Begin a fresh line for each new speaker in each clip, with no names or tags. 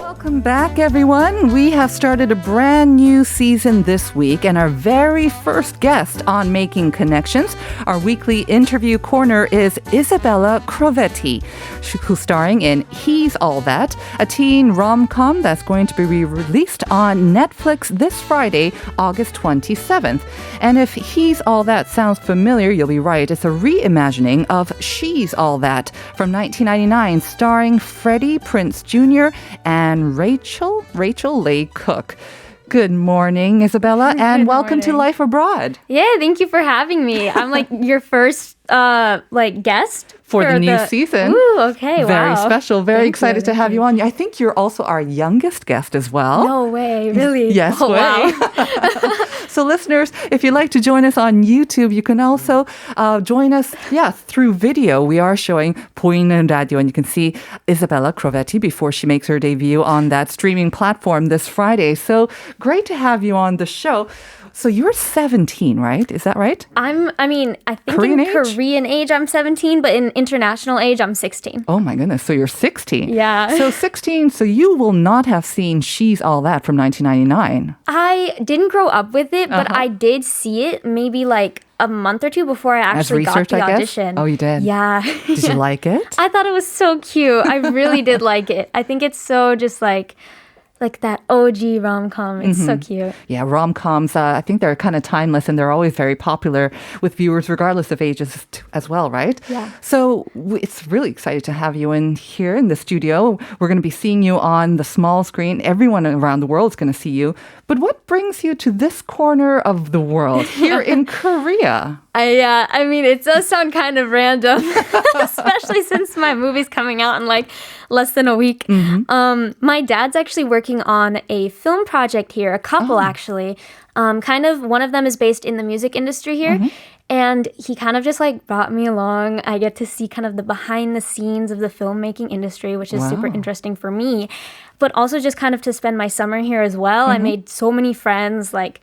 Welcome back, everyone. We have started a brand new season this week, and our very first guest on Making Connections, our weekly interview corner, is Isabella Crovetti, who's starring in He's All That, a teen rom-com that's going to be released on Netflix this Friday, August 27th. And if He's All That sounds familiar, you'll be right. It's a reimagining of She's All That from 1999, starring Freddie Prinze Jr. and Rachel Leigh Cook. Good morning, Isabella, and welcome to Life Abroad.
Yeah, thank you for having me. I'm like your first guest
for the new season.
Ooh, okay, wow.
Very special. Very excited to have you on. I think you're also our youngest guest as well.
No way, really?
Yes,
oh,
way.
Wow.
So listeners, if you'd like to join us on YouTube, you can also join us, through video. We are showing 보이는 라디오, and you can see Isabella Crovetti before she makes her debut on that streaming platform this Friday. So great to have you on the show. So you're 17, right? Is that right?
I think
Korean
in
age?
Korean age I'm 17, but in international age I'm 16.
Oh my goodness. So you're 16.
Yeah.
So 16, so you will not have seen She's All That from 1999.
I didn't grow up with it, but I did see it maybe like a month or two before I actually got the audition.
Oh, you did?
Yeah.
Did you like it?
I thought it was so cute. I really did like it. I think it's so just like that OG rom-com. It's so cute.
Yeah, rom-coms, I think they're kind of timeless and they're always very popular with viewers regardless of ages as well, right?
Yeah.
So it's really excited to have you in here in the studio. We're going to be seeing you on the small screen. Everyone around the world is going to see you. But what brings you to this corner of the world here in Korea?
It does sound kind of random, especially since my movie's coming out in like less than a week. My dad's actually working on a film project here, a couple actually. One of them is based in the music industry here. And he kind of just like brought me along. I get to see kind of the behind the scenes of the filmmaking industry, which is super interesting for me. But also just kind of to spend my summer here as well. I made so many friends, like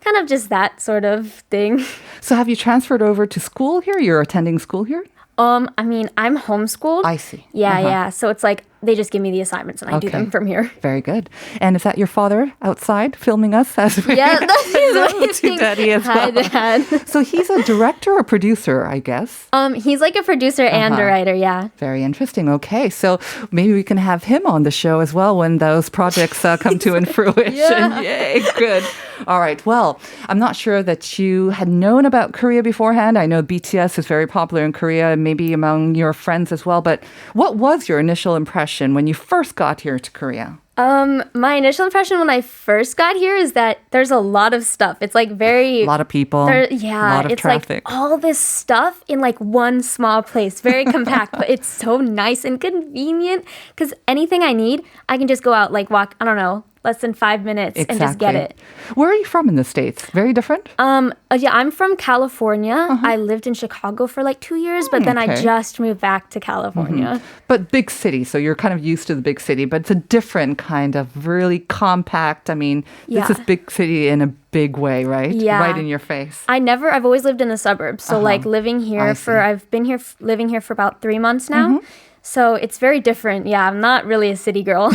kind of just that sort of thing.
So have you transferred over to school here? You're attending school here?
I'm homeschooled.
I see.
Yeah. So it's like they just give me the assignments and I do them from here.
Very good. And is that your father outside filming us as we
that's
to Daddy as well?
Hi, Dad.
So he's a director or producer, I guess?
He's like a producer and a writer, yeah.
Very interesting. Okay, so maybe we can have him on the show as well when those projects come to fruition.
Yeah.
Yay, good. All right, well, I'm not sure that you had known about Korea beforehand. I know BTS is very popular in Korea, maybe among your friends as well, but what was your initial impression when you first got here to Korea?
My initial impression when I first got here is that there's a lot of stuff. It's like a
lot of people. A lot of
it's
traffic.
Like all this stuff in like one small place, very compact, but it's so nice and convenient because anything I need, I can just go out, like walk, I don't know, less than 5 minutes and just get it.
Where are you from in the States? Very different?
I'm from California. I lived in Chicago for like 2 years, but then I just moved back to California.
But big city, so you're kind of used to the big city, but it's a different kind of really compact. This is big city in a big way, right?
Yeah.
Right in your face.
I've always lived in the suburbs. So like living here I've been here living here for about 3 months now. So it's very different. Yeah, I'm not really a city girl.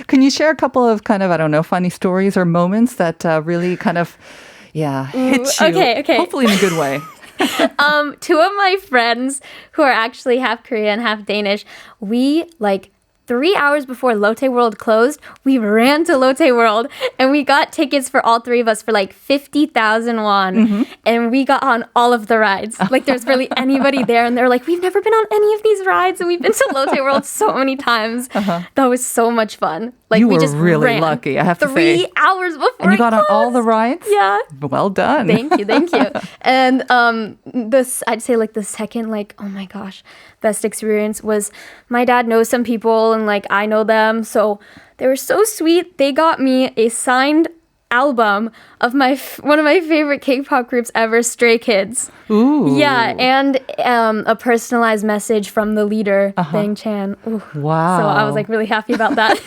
Can you share a couple of kind of, I don't know, funny stories or moments that really kind of, hit you?
Okay.
Hopefully in a good way.
Two of my friends who are actually half Korean, half Danish, we 3 hours before Lotte World closed, we ran to Lotte World and we got tickets for all three of us for like 50,000 won. And we got on all of the rides. Like there's barely anybody there. And they're like, we've never been on any of these rides. And we've been to Lotte World so many times. That was so much fun. Like
you
we
were
just
really
ran
lucky, I have to say.
3 hours before
And you got
it
on all
closed.
the rides?
Yeah.
Well done.
Thank you. And I'd say like the second, oh my gosh, best experience was my dad knows some people and like I know them. So they were so sweet. They got me a signed album of one of my favorite K-pop groups ever, Stray Kids.
Ooh.
Yeah, and a personalized message from the leader, Bang Chan. Ooh.
Wow.
So I was like really happy about that.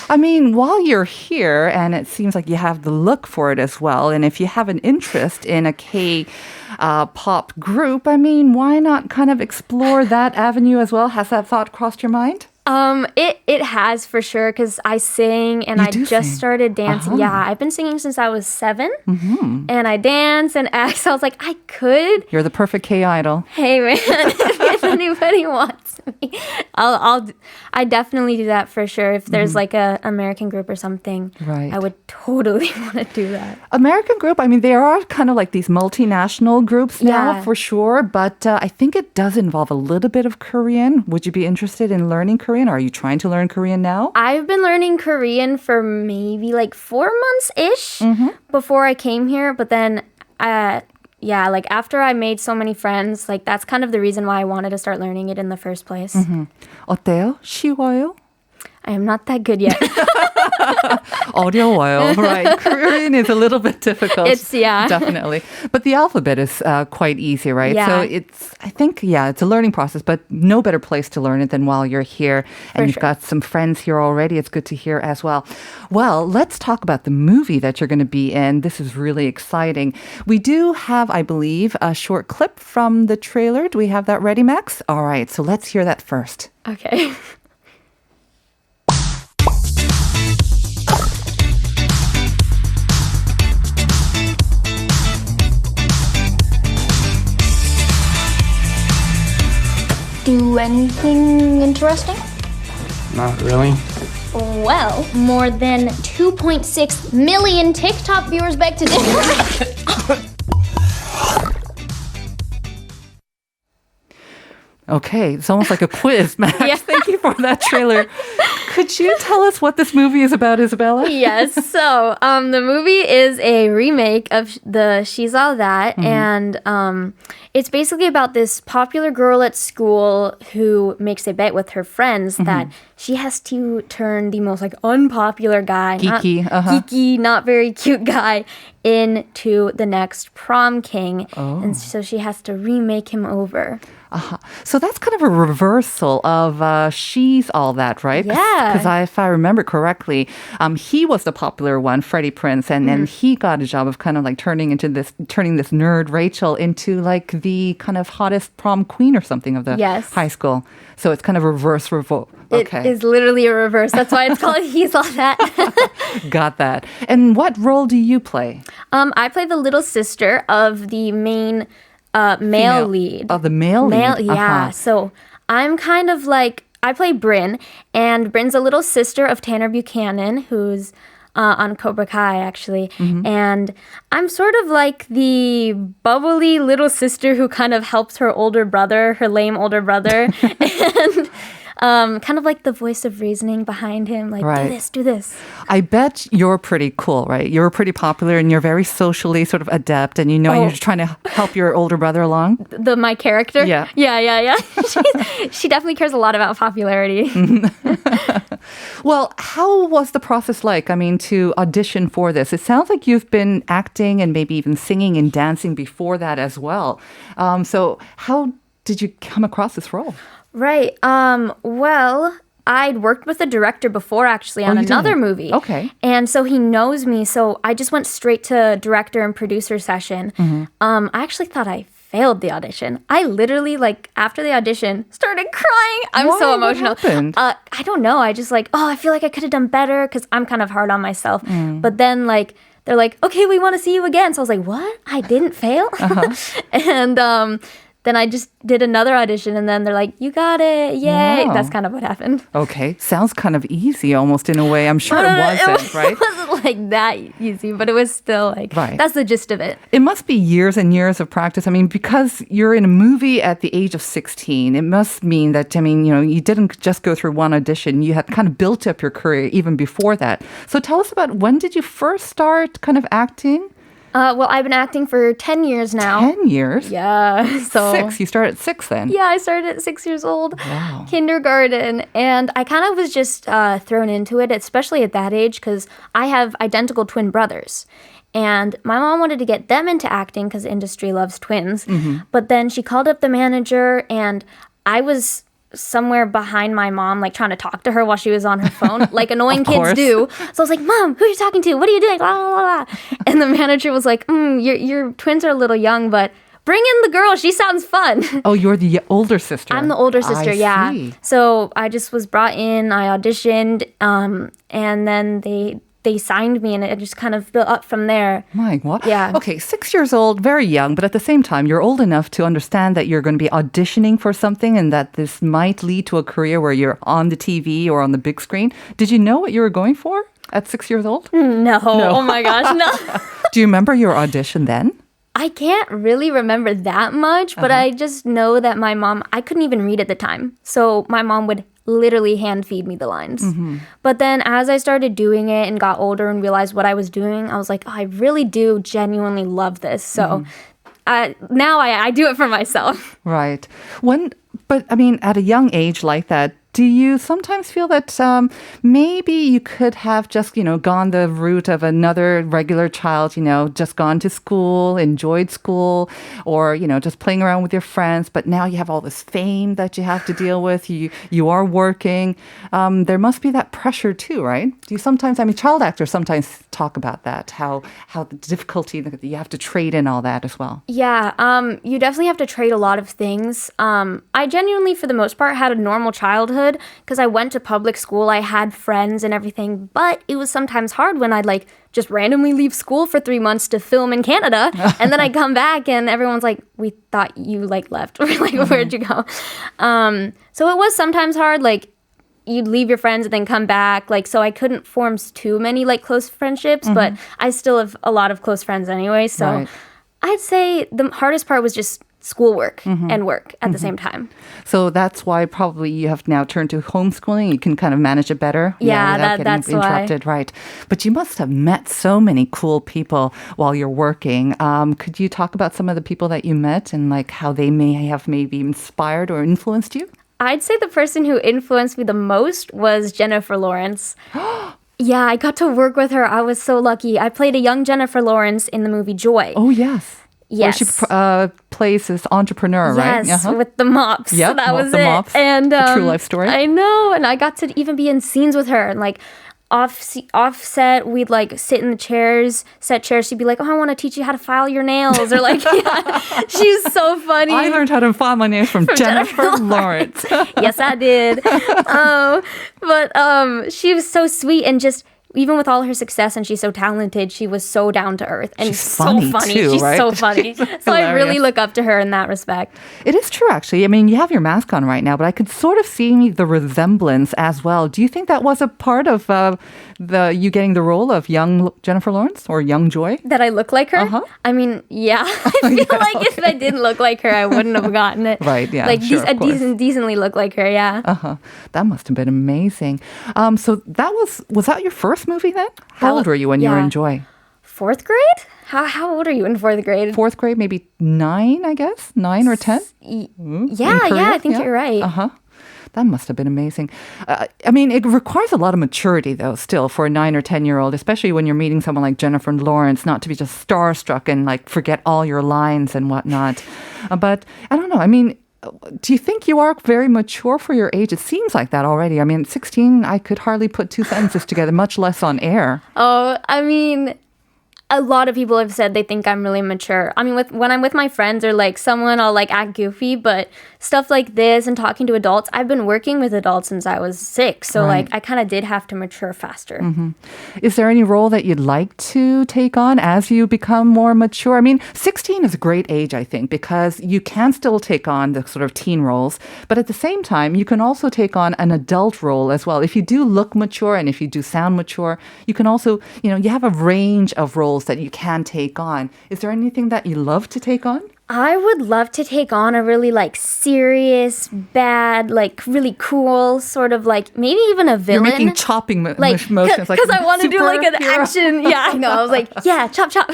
While you're here, and it seems like you have the look for it as well, and if you have an interest in a K-pop group, why not kind of explore that avenue as well? Has that thought crossed your mind?
It has for sure because I sing and
You
I
do
just
sing?
started dancing. Yeah, I've been singing since I was 7, and I dance and act. So I was like, I could.
You're the perfect K-idol.
Hey man, if anybody wants me, I definitely do that for sure. If there's like a American group or something,
Right.
I would totally want to do that.
American group, I mean, there are kind of like these multinational groups now
Yeah.
for sure, but I think it does involve a little bit of Korean. Would you be interested in learning Korean? Are you trying to learn Korean now?
I've been learning Korean for maybe like 4 months-ish before I came here. But then, yeah, like after I made so many friends, like that's kind of the reason why I wanted to start learning it in the first place.
어때요? 쉬워요?
I am not that good yet.
어려워요, right? Korean is a little bit difficult.
Yeah.
Definitely. But the alphabet is quite easy, right?
Yeah.
So I think, it's a learning process, but no better place to learn it than while you're here. And
For
you've
sure.
got some friends here already. It's good to hear as well. Well, let's talk about the movie that you're going to be in. This is really exciting. We do have, I believe, a short clip from the trailer. Do we have that ready, Max? All right, so let's hear that first.
Okay.
Do anything interesting?
Not really.
Well, more than 2.6 million TikTok viewers beg to differ.
Okay, it's almost like a quiz, Max.
Yeah.
Thank you for that trailer. Could you tell us what this movie is about, Isabella?
Yes. So, the movie is a remake of the sAllThat, and it's basically about this popular girl at school who makes a bet with her friends that she has to turn the most like unpopular guy,
Geeky,
geeky, not very cute guy, into the next prom king, and so she has to remake him over.
So that's kind of a reversal of She's All That, right?
Yeah.
Because if I remember correctly, he was the popular one, Freddie Prinze, and then he got a job of kind of like turning this nerd Rachel into like the kind of hottest prom queen or something of the
Yes.
high school. So it's kind of a reverse revolt.
It is literally a reverse. That's why it's called He's All That.
Got that. And what role do you play?
I play the little sister of the main male
Female.
lead.
Oh, the male lead.
Yeah. So I'm kind of like, I play Bryn, and Bryn's a little sister of Tanner Buchanan, who's on Cobra Kai, actually. And I'm sort of like the bubbly little sister who kind of helps her older brother, her lame older brother. And kind of like the voice of reasoning behind him, like,
Right.
do this.
I bet you're pretty cool, right? You're pretty popular and you're very socially sort of adept, and you're trying to help your older brother along.
My character?
Yeah.
Yeah. She definitely cares a lot about popularity.
Well, how was the process like? I mean, to audition for this? It sounds like you've been acting and maybe even singing and dancing before that as well. So how did you come across this role?
Right. Well, I'd worked with the director before actually on
you did?
another movie.
Okay.
And so he knows me. So I just went straight to director and producer session. I actually thought I failed the audition. I literally, like, after the audition, started crying. I'm
Why?
so
What
emotional.
happened?
I don't know. I just like, I feel like I could have done better because I'm kind of hard on myself. But then, like, they're like, okay, we want to see you again. So I was like, what? I didn't fail? And then I just did another audition, and then they're like, you got it. Yay.
Wow.
That's kind of what happened.
Okay, sounds kind of easy almost in a way. I'm sure it wasn't, right?
It wasn't like that easy, but it was still like,
Right.
that's the gist of it.
It must be years and years of practice. I mean, because you're in a movie at the age of 16, it must mean that, I mean, you didn't just go through one audition. You had kind of built up your career even before that. So tell us about, when did you first start kind of acting?
Well, I've been acting for 10 years now.
10 years?
Yeah. So
6. You started at 6 then?
Yeah, I started at 6 years old,
Wow.
kindergarten, and I kind of was just thrown into it, especially at that age, because I have identical twin brothers. And my mom wanted to get them into acting because the industry loves twins. But then she called up the manager, and I was somewhere behind my mom, like trying to talk to her while she was on her phone, like annoying kids
course.
do. So I was like, Mom, who are you talking to? What are you doing? Blah, blah, blah. And the manager was like, your twins are a little young, but bring in the girl. She sounds fun.
Oh, you're the older sister.
I'm the older sister,
I see.
So I just was brought in, I auditioned, and then they signed me, and it just kind of built up from there.
My, what?
Yeah.
Okay, 6 years old, very young, but at the same time, you're old enough to understand that you're going to be auditioning for something and that this might lead to a career where you're on the TV or on the big screen. Did you know what you were going for at 6 years old?
No. Oh my gosh, no.
Do you remember your audition then?
I can't really remember that much, but I just know that my mom, I couldn't even read at the time. So my mom would literally hand feed me the lines. But then as I started doing it and got older and realized what I was doing, I was like, oh, I really do genuinely love this. So now I do it for myself.
Right. But I mean, at a young age like that, do you sometimes feel that maybe you could have just, gone the route of another regular child, just gone to school, enjoyed school, or, just playing around with your friends, but now you have all this fame that you have to deal with. You are working. There must be that pressure too, right? Do you sometimes, child actors sometimes talk about that, how the difficulty that you have to trade in all that as well.
Yeah, you definitely have to trade a lot of things. I genuinely, for the most part, had a normal childhood because I went to public school. I had friends and everything, but it was sometimes hard when I'd just randomly leave school for 3 months to film in Canada, and then I come back and everyone's like, we thought you left. We're like, where'd you go? So it was sometimes hard, you'd leave your friends and then come back, so I couldn't form too many close friendships, but I still have a lot of close friends anyway. So
Right.
I'd say the hardest part was just schoolwork and work at the same time.
So that's why probably you have now turned to homeschooling. You can kind of manage it better.
Yeah,
without
that's
getting interrupted, right? But you must have met so many cool people while you're working. Could you talk about some of the people that you met and how they may have maybe inspired or influenced you?
I'd say the person who influenced me the most was Jennifer Lawrence. Yeah, I got to work with her. I was so lucky. I played a young Jennifer Lawrence in the movie Joy.
Oh, yes.
Yes.
Where she plays this entrepreneur, right?
Yes, with the mops.
Yep,
So that was
the
it.
mops.
And
A true life story.
I know, and I got to even be in scenes with her. And offset, we'd sit in the set chairs. She'd be like, "Oh, I want to teach you how to file your nails," or yeah. She's so funny.
I learned how to file my nails from Jennifer Lawrence.
Yes, I did. But she was so sweet and just. Even with all her success and she's so talented, she was so down to earth and
She's
so
funny
funny.
too,
She's
right?
so funny. So I really look up to her in that respect.
It is true, actually. You have your mask on right now, but I could sort of see the resemblance as well. Do you think that was a part of you getting the role of young Jennifer Lawrence or young Joy?
That I look like her?
Uh-huh.
Yeah. I feel like if I didn't look like her, I wouldn't have gotten it.
Right, yeah, sure,
I
of course.
decently look like her, yeah.
Uh-huh. That must have been amazing. So that was that your first movie then? How old were you when you were in Joy?
4th grade? How old are you in 4th grade?
4th grade, maybe 9, I guess? 9 or 10?
Yeah, I think you're right.
Uh-huh. That must have been amazing. It requires a lot of maturity, though, still, for a 9 or 10-year-old, especially when you're meeting someone like Jennifer Lawrence, not to be just starstruck and, forget all your lines and whatnot. But I don't know. Do you think you are very mature for your age? It seems like that already. 16, I could hardly put 2 sentences together, much less on air.
Oh, a lot of people have said they think I'm really mature. When I'm with my friends or someone, I'll act goofy, but stuff like this and talking to adults, I've been working with adults since I was 6. So
Right.
I kind of did have to mature faster.
Is there any role that you'd like to take on as you become more mature? 16 is a great age, I think, because you can still take on the sort of teen roles, but at the same time, you can also take on an adult role as well. If you do look mature and if you do sound mature, you can also, you have a range of roles that you can take on. Is there anything that you love to take on?
I would love to take on a really serious, bad, really cool sort of maybe even a villain.
You're making chopping motions.
Because I want to do an
superhero.
action. Yeah, I know. I was like, yeah, chop, chop.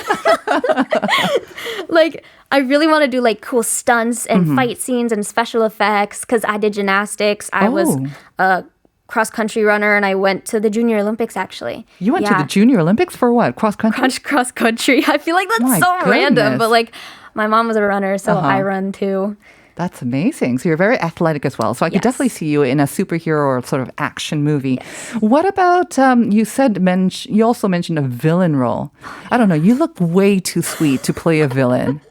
I really want to do cool stunts and fight scenes and special effects because I did gymnastics. I was a cross-country runner and I went to the Junior Olympics actually.
You went to the Junior Olympics for what? Cross-country?
Cross-country. I feel like that's
My
so random,
goodness.
but my mom was a runner, so I run too.
That's amazing. So you're very athletic as well. So I could definitely see you in a superhero or sort of action movie.
Yes.
What about, you also mentioned a villain role. I don't know. You look way too sweet to play a villain.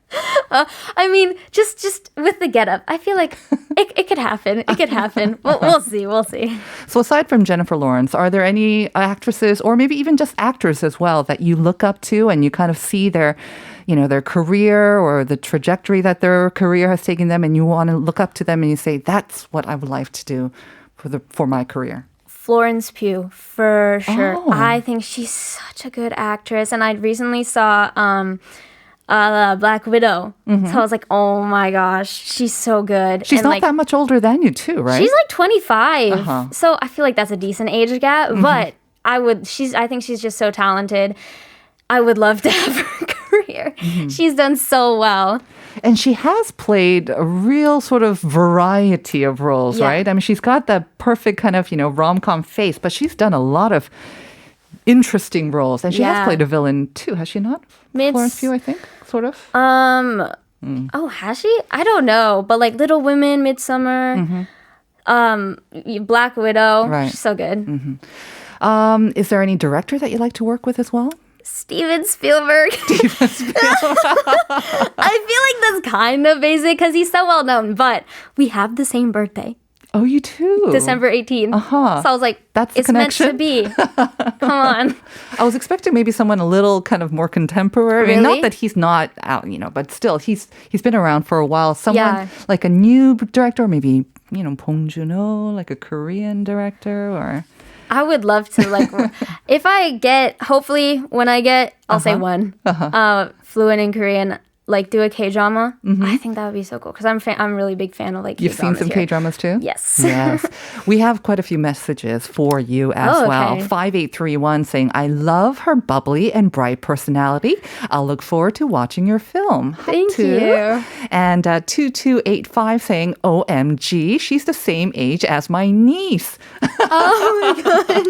I mean, just with the getup, I feel like it could happen. It could happen. We'll see. We'll see.
So aside from Jennifer Lawrence, are there any actresses or maybe even just actors as well that you look up to and you kind of see their, their career or the trajectory that their career has taken them and you want to look up to them and you say, that's what I would like to do for my career?
Florence Pugh, for sure.
Oh.
I think she's such a good actress. And I recently saw Black Widow. So I was like, oh my gosh, she's so good.
She's
and
not
like,
that much older than you too, right?
she's like 25. So I feel like that's a decent age gap. But I think she's just so talented. I would love to have her career. She's done so well.
And she has played a real sort of variety of roles,
Yeah.
right? I mean, she's got that perfect kind of, rom-com face, but she's done a lot of interesting roles. And she has
Yeah.
played a villain too, has she not? Florence Pugh, I think, sort of.
Oh, has she? I don't know. But like Little Women, Midsummer, Black Widow.
Right.
She's so good.
Is there any director that you like to work with as well?
Steven Spielberg. I feel like that's kind of basic because he's so well known, but we have the same birthday,
Oh, you too.
December 18th.
Uh-huh.
So I was like,
That's the
it's meant to
connection?
be. Come on.
I was expecting maybe someone a little kind of more contemporary. I mean,
Really?
not that he's not out, but still he's been around for a while. Someone
Yeah.
like a new director, maybe, Bong Joon-ho, like a Korean director or...
I would love to if I get, hopefully when I get, I'll say one, fluent in Korean, like do a K-drama. I think that would be so cool because I'm a really big fan of like
You've seen
K-dramas
some
here.
K-dramas too?
Yes.
Yes. We have quite a few messages for you as
Oh,
well.
okay.
5831 saying, I love her bubbly and bright personality. I'll look forward to watching your film. Hi,
Thank
Tu.
you.
And 2285 saying, OMG, she's the same age as my niece.
Oh my god.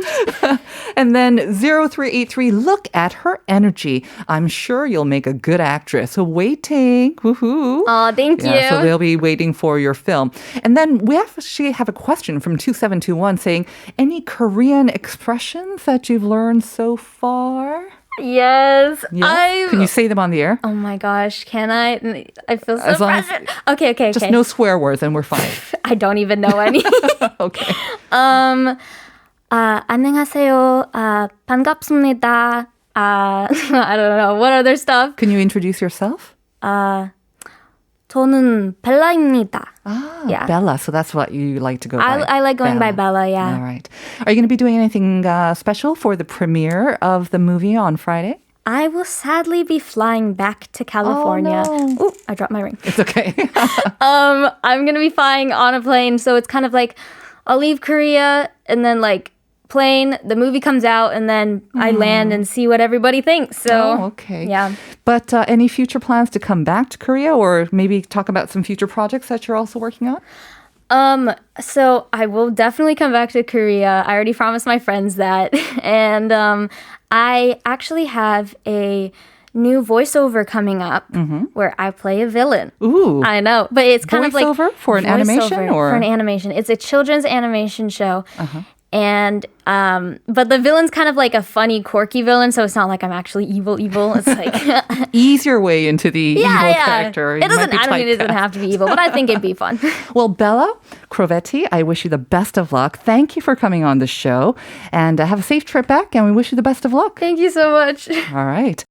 And then 0383, look at her energy. I'm sure you'll make a good actress. So waiting. Woohoo.
Oh, thank you.
So they'll be waiting for your film. And then we actually have a question from 2721 saying, any Korean expressions that you've learned so far?
Yes.
Yes? Can you say them on the air?
Oh my gosh, can I? I feel so
As long as-
pressured. Okay.
Just no swear words and we're fine.
I don't even know any.
Okay.
안녕하세요. 반갑습니다. I don't know. What other stuff?
Can you introduce yourself?
저는 벨라입니다. Yeah.
Bella. So that's what you like to go by.
I like going by Bella, yeah.
All right. Are you going to be doing anything special for the premiere of the movie on Friday?
I will sadly be flying back to California.
Oh, no.
Ooh, I dropped my ring.
It's okay.
I'm going to be flying on a plane, so it's kind of like I'll leave Korea and then like plane, the movie comes out, and then I land and see what everybody thinks. So,
Oh, okay.
yeah.
But any future plans to come back to Korea or maybe talk about some future projects that you're also working on?
So I will definitely come back to Korea. I already promised my friends that. And I actually have a new voiceover coming up where I play a villain.
Ooh.
I know, but it's kind of like
Voiceover for an animation
voiceover
or?
for an animation. It's a children's animation show. And but the villain's kind of like a funny, quirky villain, so it's not like I'm actually evil. It's like
Ease your way into the evil character.
It
You might
doesn't.
be
I mean, it doesn't
typecast.
have to be evil, but I think it'd be fun.
Well, Bella Crovetti, I wish you the best of luck. Thank you for coming on the show. And have a safe trip back, and we wish you the best of luck.
Thank you so much.
All right.